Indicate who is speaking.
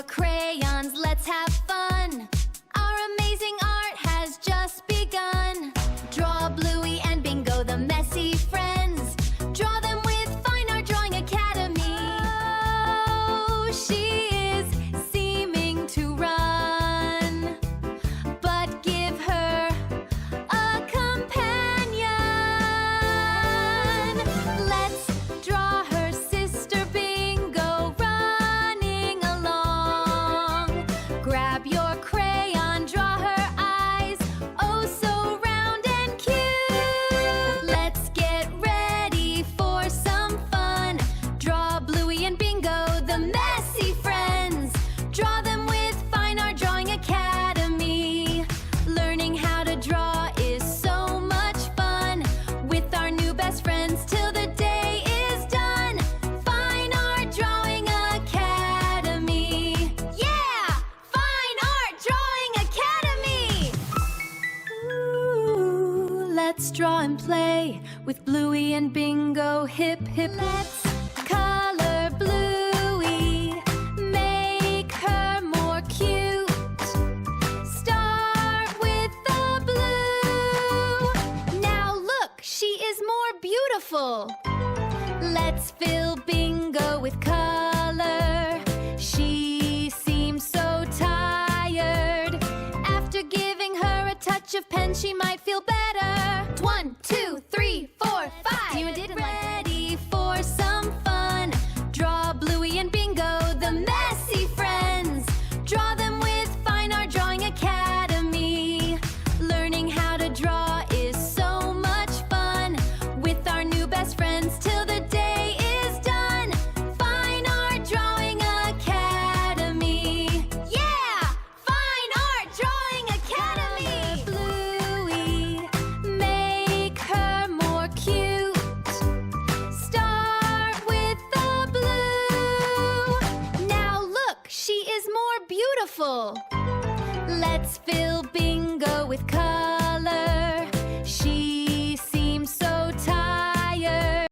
Speaker 1: crayons, let's have fun. Our amazing art has just begun. Draw Bluey and Bingo, the messy friends. Draw them with FineArt Drawing Academy. Oh, she is seeming to run, but give her a companion. Let's draw her sister Bingo running along. Grab your crayon, draw her eyes, oh so round and cute. Let's get ready for some fun. Draw Bluey and Bingo, the messy friends. Draw them with FineArt Drawing Academy. Learning how to draw is so much fun with our new best friends till the day is done. FineArt Drawing Academy. Yeah! FineArt Drawing Academy! Ooh, let's draw and play with Bluey and Bingo. Hip, hip. Let's color Bluey. Make her more cute. Start with the blue. Now look, she is more beautiful. Let's fill Bingo with color. She seems so tired. After giving her a touch of pen, she might feel better. 1, 2, 3, 4, 5. You didn't ready for some fun. Draw Bluey and Bingo, the messy friends. Draw them with FineArt Drawing Academy. Learning how to draw is so much fun with our new best friends till the day is done. FineArt Drawing Academy. Yeah! FineArt Drawing Academy! Bluey, make her more cute. Start with the blue. Now look, she is more beautiful. Let's fill Bingo with color.